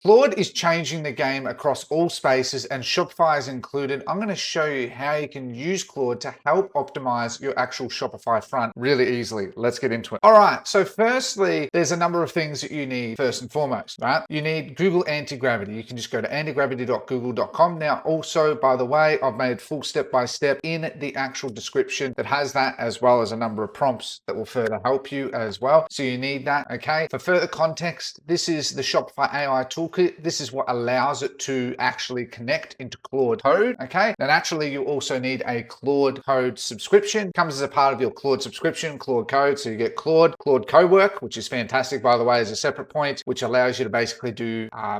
Claude is changing the game across all spaces and Shopify is included. I'm going to show you how you can use Claude to help optimize your actual Shopify front really easily. Let's get into it. All right. So firstly, there's a number of things that you need first and foremost, right? You need Google Anti-Gravity. You can just go to antigravity.google.com. Now, also, by the way, I've made full step-by-step in the actual description that has that, as well as a number of prompts that will further help you as well. So you need that. Okay. For further context, this is the Shopify AI toolkit. This is what allows it to actually connect into Claude Code. Okay. Now, naturally, you also need a Claude Code subscription. It comes as a part of your Claude subscription, Claude Code. So you get Claude Co-work, which is fantastic, by the way, as a separate point, which allows you to basically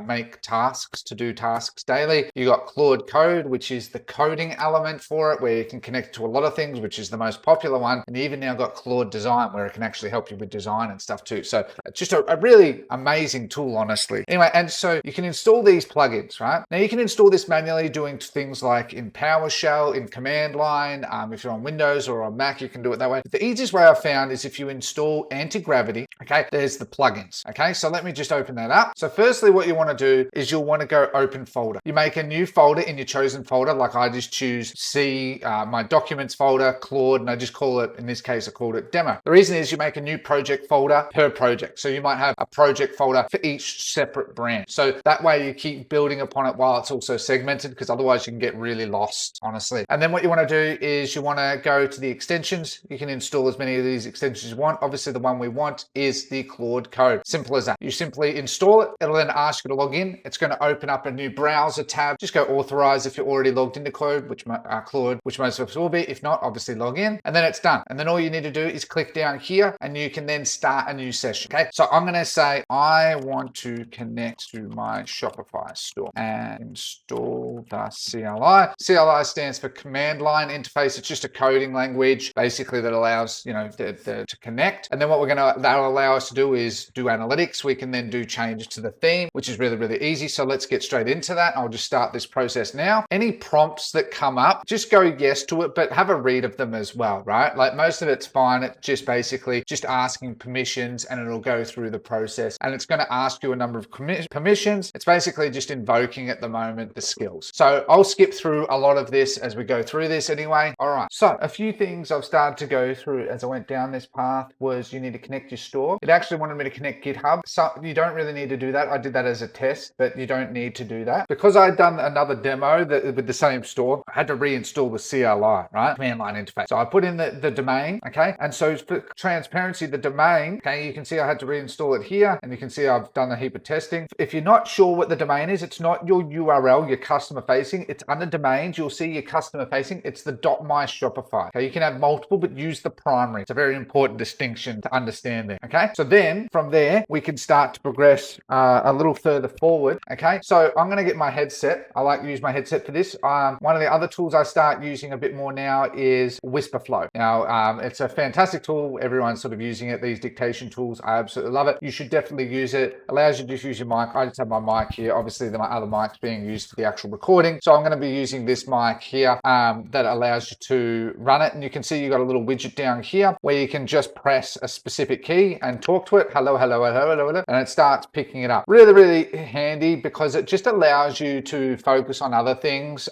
make tasks, to do tasks daily. You got Claude Code, which is the coding element for it, where you can connect to a lot of things, which is the most popular one. And you even now got Claude Design, where it can actually help you with design and stuff too. So it's just a really amazing tool, honestly. Anyway, and so you can install these plugins, right? Now you can install this manually doing things like in PowerShell, in command line. If you're on Windows or on Mac, you can do it that way. But the easiest way I've found is if you install Anti-Gravity, okay, there's the plugins, okay? So let me just open that up. So firstly, what you want to do is you'll want to go open folder. You make a new folder in your chosen folder, like I just choose my documents folder, Claude, and I just call it, in this case, I called it demo. The reason is you make a new project folder per project. So you might have a project folder for each separate branch. So that way you keep building upon it while it's also segmented, because otherwise you can get really lost, honestly. And then what you want to do is you want to go to the extensions. You can install as many of these extensions as you want. Obviously, the one we want is the Claude Code. Simple as that. You simply install it. It'll then ask you to log in. It's going to open up a new browser tab. Just go authorize if you're already logged into Claude, which most of us will be. If not, obviously log in, and then it's done. And then all you need to do is click down here and you can then start a new session. Okay. So I'm going to say, I want to connect to my Shopify store and install the CLI. CLI stands for command line interface. It's just a coding language basically that allows, to connect. And then what that'll allow us to do is do analytics. We can then do changes to the theme, which is really, really easy. So let's get straight into that. I'll just start this process now. Any prompts that come up, just go yes to it, but have a read of them as well, right? Like most of it's fine. It's just basically just asking permissions and it'll go through the process and it's going to ask you a number of permissions. It's basically just invoking at the moment the skills. So I'll skip through a lot of this as we go through this anyway. All right. So a few things I've started to go through as I went down this path was you need to connect your store. It actually wanted me to connect GitHub. So you don't really need to do that. I did that as a test, but you don't need to do that. Because I'd done another demo with the same store, I had to reinstall the CLI, right? Command line interface. So I put in the domain, okay? And so for transparency, the domain, okay, you can see I had to reinstall it here and you can see I've done a heap of testing. If you're not sure what the domain is, it's not your URL, your customer facing. It's under domains. You'll see your customer facing. It's the .my Shopify. Okay, you can have multiple, but use the primary. It's a very important distinction to understand there. Okay, so then from there, we can start to progress a little further forward. Okay, so I'm going to get my headset. I like to use my headset for this. One of the other tools I start using a bit more now is Whisperflow. Now, it's a fantastic tool. Everyone's sort of using it. These dictation tools, I absolutely love it. You should definitely use it. Allows you to just use your mic. I just have my mic here. Obviously, my other mic's being used for the actual recording. So I'm going to be using this mic here that allows you to run it. And you can see you've got a little widget down here where you can just press a specific key and talk to it. Hello, hello, hello, hello, hello. And it starts picking it up. Really, really handy because it just allows you to focus on other things.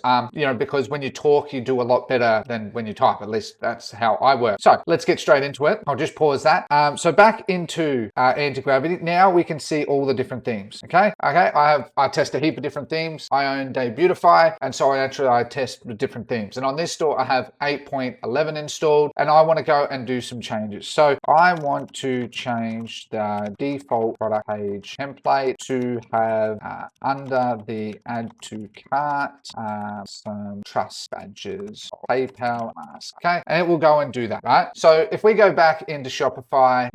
Because when you talk, you do a lot better than when you type. At least that's how I work. So let's get straight into it. I'll just pause that. So back into Anti-Gravity. Now we can see all the different themes. Okay. I test a heap of different themes. I own Beautify, and so I test the different themes. And on this store, I have 8.11 installed, and I want to go and do some changes. So I want to change the default product page template to have under the add to cart some trust badges, PayPal mask. Okay, and it will go and do that, right? So if we go back into Shopify,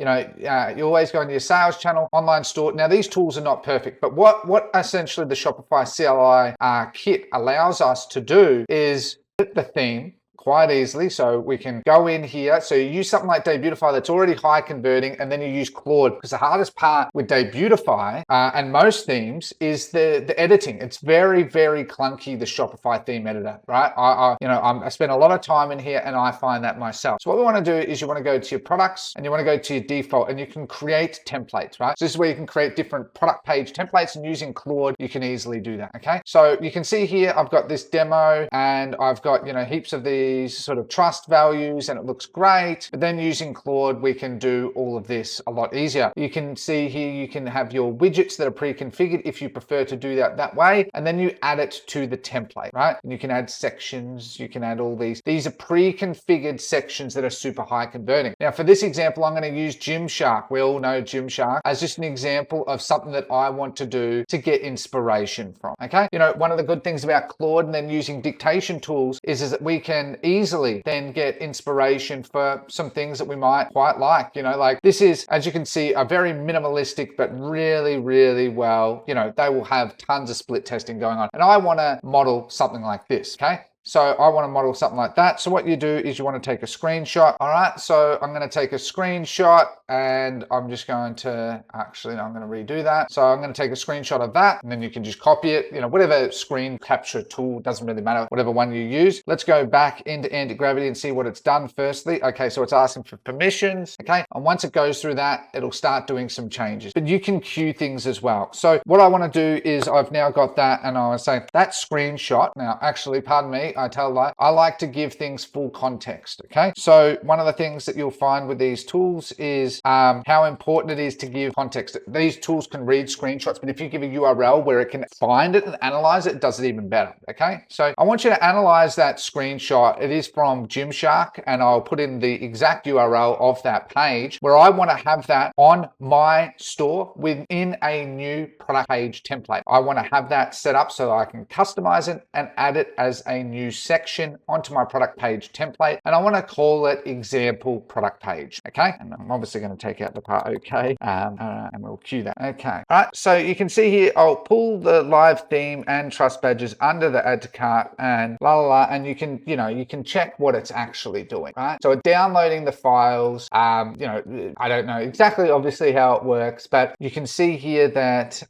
you always go into your sales channel, online store. Now these tools are not perfect, but what essentially the Shopify CLI kit allows us to do is hit the theme, quite easily. So we can go in here. So you use something like Beautify that's already high converting, and then you use Claude, because the hardest part with Beautify and most themes is the editing. It's very, very clunky, the Shopify theme editor, right? I spend a lot of time in here and I find that myself. So what we want to do is you want to go to your products and you want to go to your default, and you can create templates, right? So this is where you can create different product page templates, and using Claude, you can easily do that, okay? So you can see here, I've got this demo and I've got, heaps of these sort of trust values and it looks great. But then using Claude, we can do all of this a lot easier. You can see here, you can have your widgets that are pre-configured if you prefer to do that way. And then you add it to the template, right? And you can add sections, you can add all these. These are pre-configured sections that are super high converting. Now for this example, I'm going to use Gymshark. We all know Gymshark as just an example of something that I want to do to get inspiration from, okay? One of the good things about Claude and then using dictation tools is that we can easily then get inspiration for some things that we might quite like. Like this is, as you can see, a very minimalistic, but really, really well, they will have tons of split testing going on. And I want to model something like this, okay? So I want to model something like that. So what you do is you want to take a screenshot. All right, so I'm going to take a screenshot and I'm just going to, actually, no, I'm going to redo that. So I'm going to take a screenshot of that and then you can just copy it, whatever screen capture tool, doesn't really matter, whatever one you use. Let's go back into anti-gravity and see what it's done firstly. Okay, so it's asking for permissions, okay? And once it goes through that, it'll start doing some changes. But you can queue things as well. So what I want to do is I've now got that and I was saying that screenshot, now actually, pardon me, I tell a lie. I like to give things full context, okay? So one of the things that you'll find with these tools is how important it is to give context. These tools can read screenshots, but if you give a URL where it can find it and analyze it, it does it even better, okay? So I want you to analyze that screenshot. It is from Gymshark, and I'll put in the exact URL of that page where I want to have that on my store within a new product page template. I want to have that set up so I can customize it and add it as a new section onto my product page template, and I want to call it example product page, okay? And I'm obviously going to take out the part okay, and we'll queue that, okay? All right, so you can see here, I'll pull the live theme and trust badges under the add to cart and and you can, you can check what it's actually doing, right? So downloading the files, I don't know exactly obviously how it works, but you can see here that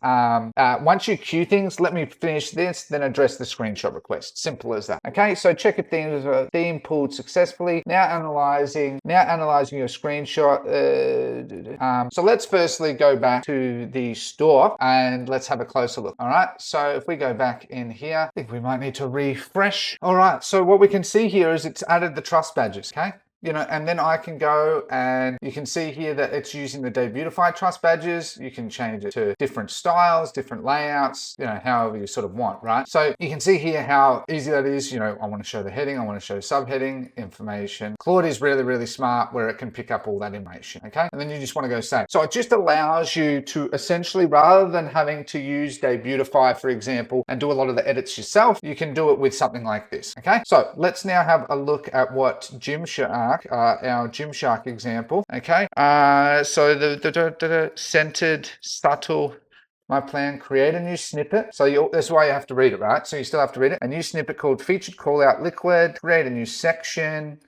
once you queue things, let me finish this, then address the screenshot request. Simple as that. Okay, so check if theme pulled successfully. Now analyzing your screenshot. So let's firstly go back to the store and let's have a closer look. All right, so if we go back in here, I think we might need to refresh. All right, so what we can see here is it's added the trust badges, okay? And then I can go and you can see here that it's using the Beautify trust badges. You can change it to different styles, different layouts, however you sort of want, right? So you can see here how easy that is. I want to show the heading, I want to show subheading, information. Claude is really, really smart where it can pick up all that information, okay? And then you just want to go save. So it just allows you to essentially, rather than having to use Beautify, for example, and do a lot of the edits yourself, you can do it with something like this, okay? So let's now have a look at what Gymshark, our Gymshark example, okay? So the centered, subtle, my plan, create a new snippet. So that's why you have to read it, right? So you still have to read it. A new snippet called featured callout liquid, create a new section.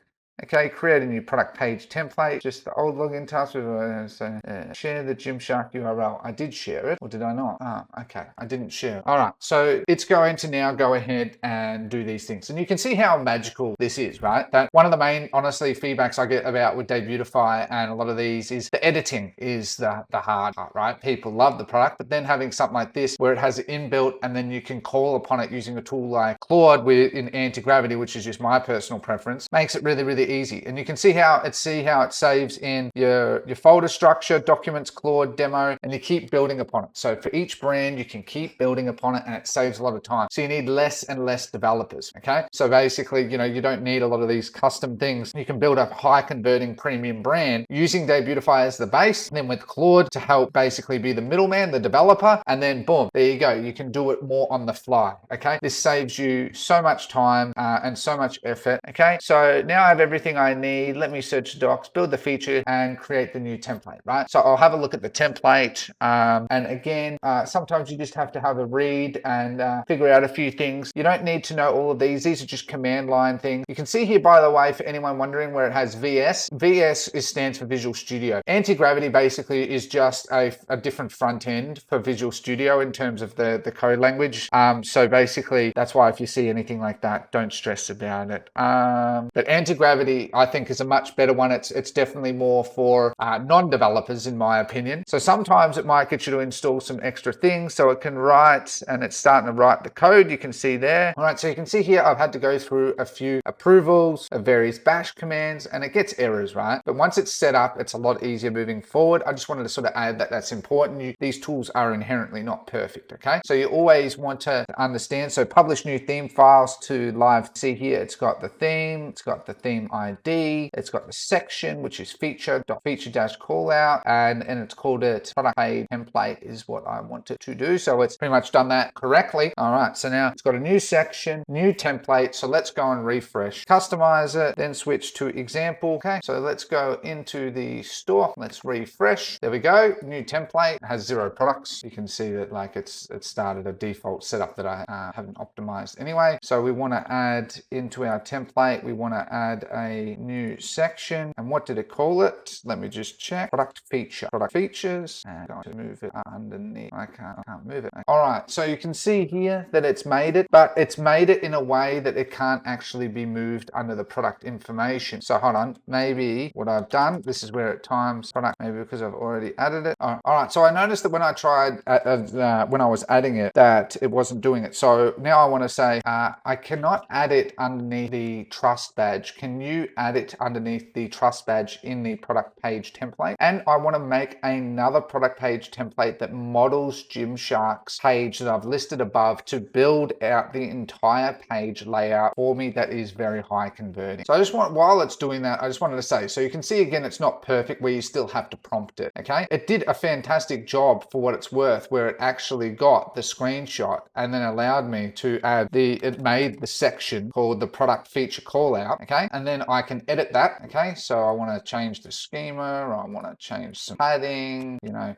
Okay, create a new product page template, just the old login task. Share the Gymshark URL. I did share it, or did I not? Okay, I didn't share it. All right, so it's going to now go ahead and do these things. And you can see how magical this is, right? That one of the main, honestly, feedbacks I get about with Beautify and a lot of these is the editing is the hard part, right? People love the product, but then having something like this where it has it inbuilt and then you can call upon it using a tool like Claude in anti-gravity, which is just my personal preference, makes it really, really easy. And you can see how it saves in your folder structure, documents, Claude, demo, and you keep building upon it. So for each brand, you can keep building upon it and it saves a lot of time. So you need less and less developers, okay? So basically, you don't need a lot of these custom things. You can build a high converting premium brand using Beautify as the base, and then with Claude to help basically be the middleman, the developer, and then boom, there you go. You can do it more on the fly, okay? This saves you so much time and so much effort, okay? So now I have everything everything I need. Let me search docs, build the feature, and create the new template, right? So I'll have a look at the template. And again, sometimes you just have to have a read and figure out a few things. You don't need to know all of these. These are just command line things. You can see here, by the way, for anyone wondering where it has VS. VS stands for Visual Studio. Anti-gravity basically is just a different front end for Visual Studio in terms of the code language. So basically, that's why if you see anything like that, don't stress about it. But anti-gravity, I think, is a much better one. It's definitely more for non-developers, in my opinion. So sometimes it might get you to install some extra things so it can write, and it's starting to write the code. You can see there. All right, so you can see here, I've had to go through a few approvals of various bash commands, and it gets errors, right? But once it's set up, it's a lot easier moving forward. I just wanted to sort of add that that's important. These tools are inherently not perfect, okay? So you always want to understand. So publish new theme files to live. See here, it's got the theme, it's got the theme ID, it's got the section, which is feature-callout, and it's called it product page template is what I want it to do. So it's pretty much done that correctly. All right, so now it's got a new section, new template. So let's go and refresh, customize it, then switch to example. Okay, so let's go into the store. Let's refresh. There we go. New template. It has 0 products. You can see that like it's started a default setup that I haven't optimized anyway. So we want to add into our template, we want to add a new section. And what did it call it? Let me just check. Product feature. Product features. And I'm going to move it underneath. I can't move it. All right. So you can see here that it's made it, but it's made it in a way that it can't actually be moved under the product information. So hold on. Maybe what I've done, this is where it times product, maybe because I've already added it. All right. So I noticed that when I tried, when I was adding it, that it wasn't doing it. So now I want to say, I cannot add it underneath the trust badge. Can you add it underneath the trust badge in the product page template? And I want to make another product page template that models Gymshark's page that I've listed above to build out the entire page layout for me that is very high converting. So I just want, while it's doing that, I just wanted to say, so you can see again, it's not perfect where you still have to prompt it, okay? It did a fantastic job for what it's worth, where it actually got the screenshot and then allowed me to add it made the section called the product feature call out, okay? And then I can edit that, okay? So I want to change the schema, or I want to change some padding, you know,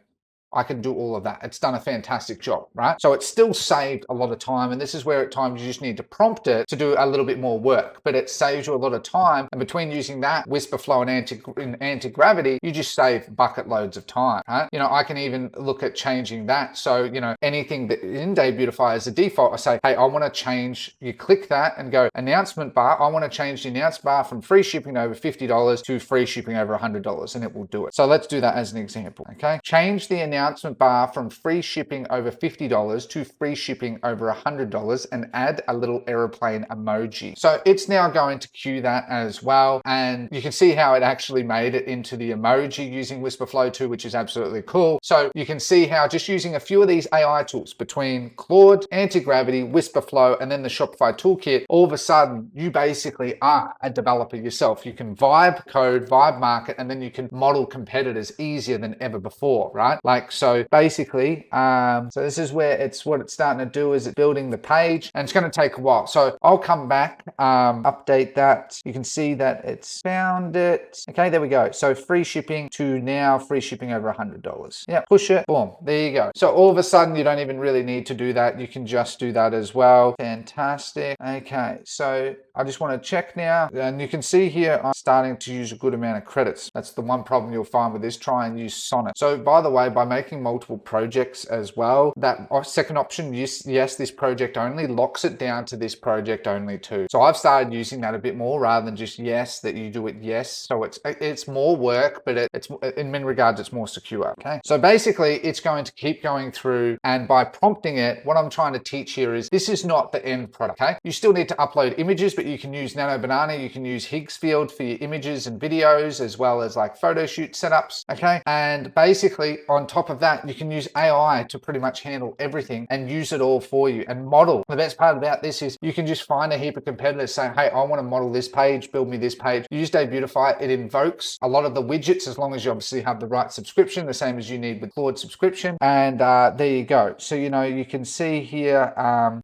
I can do all of that. It's done a fantastic job, right? So it's still saved a lot of time. And this is where at times you just need to prompt it to do a little bit more work, but it saves you a lot of time. And between using that, Whisper Flow and anti-gravity, you just save bucket loads of time, right? You know, I can even look at changing that. So, you know, anything that in Beautify as a default, I say, hey, I want to change, you click that and go announcement bar. I want to change the announcement bar from free shipping over $50 to free shipping over $100, and it will do it. So let's do that as an example, okay? Change the announcement bar from free shipping over $50 to free shipping over $100 and add a little airplane emoji. So it's now going to queue that as well. And you can see how it actually made it into the emoji using Whisper Flow 2, which is absolutely cool. So you can see how just using a few of these AI tools between Claude, Anti-Gravity, Whisper Flow, and then the Shopify toolkit, all of a sudden you basically are a developer yourself. You can vibe code, vibe market, and then you can model competitors easier than ever before, right? Like, so basically, so this is where what it's starting to do is it's building the page, and it's going to take a while. So I'll come back, update that. You can see that it's found it. Okay, there we go. So free shipping to now free shipping over $100. Yeah, push it. Boom. There you go. So all of a sudden, you don't even really need to do that. You can just do that as well. Fantastic. Okay, so I just want to check now, and you can see here I'm starting to use a good amount of credits. That's the one problem you'll find with this. Try and use Sonnet. So by the way, by making multiple projects as well, that second option, yes, this project only, locks it down to this project only too. So I've started using that a bit more rather than just yes, that you do it yes. So it's more work, but it's in many regards, it's more secure. Okay. So basically it's going to keep going through, and by prompting it, what I'm trying to teach here is this is not the end product. Okay. You still need to upload images, but you can use Nano Banana, you can use Higgsfield for your images and videos, as well as like photo shoot setups. Okay. And basically on top top of that, you can use AI to pretty much handle everything and use it all for you and model. The best part about this is you can just find a heap of competitors saying, hey, I want to model this page, build me this page. Use Beautify. It invokes a lot of the widgets as long as you obviously have the right subscription, the same as you need with Claude subscription. And there you go. So, you can see here,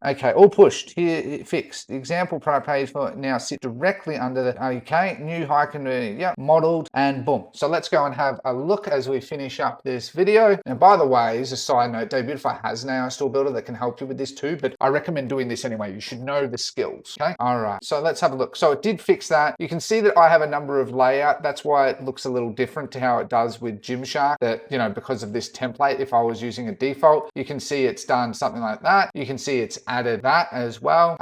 okay, all pushed here, fixed. The example product page for now sit directly under the, okay, new high converting, yeah, modeled, and boom. So let's go and have a look as we finish up this video. And by the way, as a side note, Beautify has an AI store builder that can help you with this too, but I recommend doing this anyway. You should know the skills, okay? All right, so let's have a look. So it did fix that. You can see that I have a number of layout. That's why it looks a little different to how it does with Gymshark, that, because of this template, if I was using a default, you can see it's done something like that. You can see it's added that as well.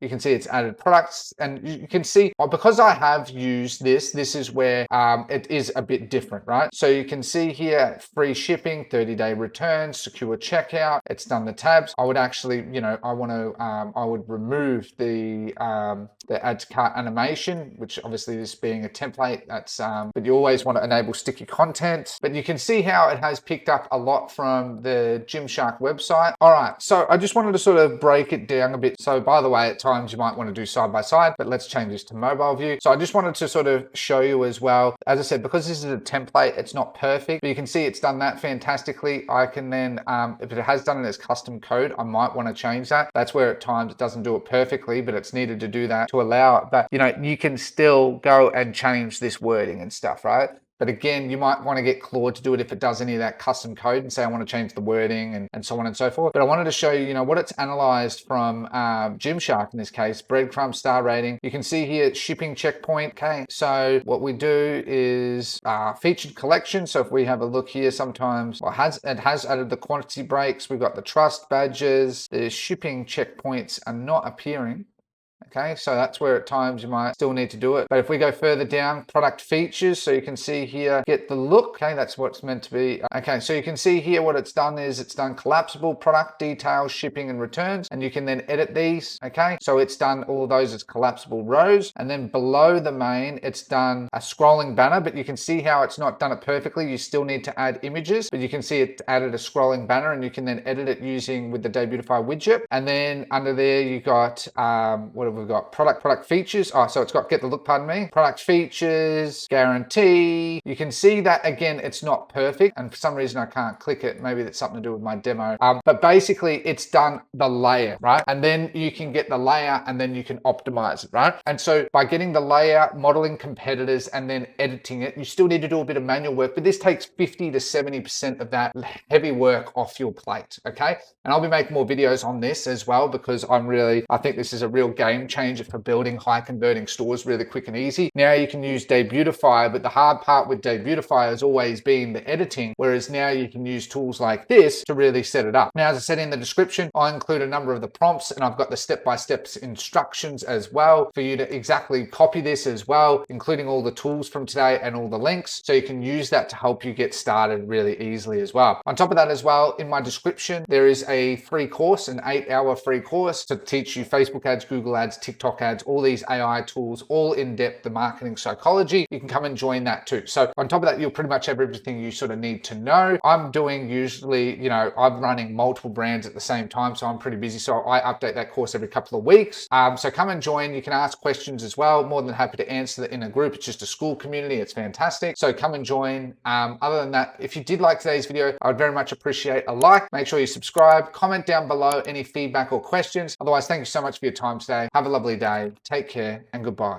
You can see it's added products, and you can see, because I have used this is where it is a bit different, right? So you can see here, free shipping, 30-day returns, secure checkout. It's done the tabs. I would actually, I would remove the add to cart animation, which obviously this being a template, that's, but you always want to enable sticky content. But you can see how it has picked up a lot from the Gymshark website. All right, so I just wanted to sort of break it down a bit. So by the way, at times you might want to do side by side, but let's change this to mobile view. So I just wanted to sort of show you as well, as I said, because this is a template, it's not perfect, but you can see it's done that fantastically. I can then, if it has done it as custom code, I might want to change that. That's where at times it doesn't do it perfectly, but it's needed to do that to allow it. But you can still go and change this wording and stuff, right? But again, you might want to get Claude to do it if it does any of that custom code and say, I want to change the wording and so on and so forth. But I wanted to show you, what it's analyzed from Gymshark in this case, breadcrumb star rating. You can see here, shipping checkpoint. Okay, so what we do is featured collection. So if we have a look here, sometimes it has added the quantity breaks. We've got the trust badges. The shipping checkpoints are not appearing. Okay, so that's where at times you might still need to do it. But if we go further down, product features, so you can see here, get the look. Okay, that's what's meant to be. Okay, so you can see here what it's done is it's done collapsible product details, shipping and returns, and you can then edit these. Okay, so it's done all of those as collapsible rows. And then below the main, it's done a scrolling banner, but you can see how it's not done it perfectly. You still need to add images, but you can see it added a scrolling banner, and you can then edit it using with the Beautify widget. And then under there, you got, what have we got? Product features. Oh, so it's got get the look, pardon me. Product features, guarantee. You can see that again, it's not perfect. And for some reason I can't click it. Maybe that's something to do with my demo. But basically it's done the layer, right? And then you can get the layer and then you can optimize it, right? And so by getting the layer, modeling competitors, and then editing it, you still need to do a bit of manual work, but this takes 50 to 70% of that heavy work off your plate, okay? And I'll be making more videos on this as well, because I think this is a real game changer for building high converting stores really quick and easy. Now you can use Beautify, but the hard part with Beautify has always been the editing, whereas now you can use tools like this to really set it up. Now, as I said in the description, I include a number of the prompts, and I've got the step-by-step instructions as well for you to exactly copy this as well, including all the tools from today and all the links, so you can use that to help you get started really easily as well. On top of that as well, in my description, there is a free course, an 8-hour free course to teach you Facebook ads, Google ads, TikTok ads, all these AI tools, all in depth, the marketing psychology. You can come and join that too. So on top of that, you'll pretty much have everything you sort of need to know. I'm doing usually, I'm running multiple brands at the same time, so I'm pretty busy. So I update that course every couple of weeks. So come and join. You can ask questions as well. More than happy to answer that in a group. It's just a school community. It's fantastic. So come and join. Other than that, if you did like today's video, I would very much appreciate a like. Make sure you subscribe, comment down below any feedback or questions. Otherwise, thank you so much for your time today. Have a lovely day. Take care and goodbye.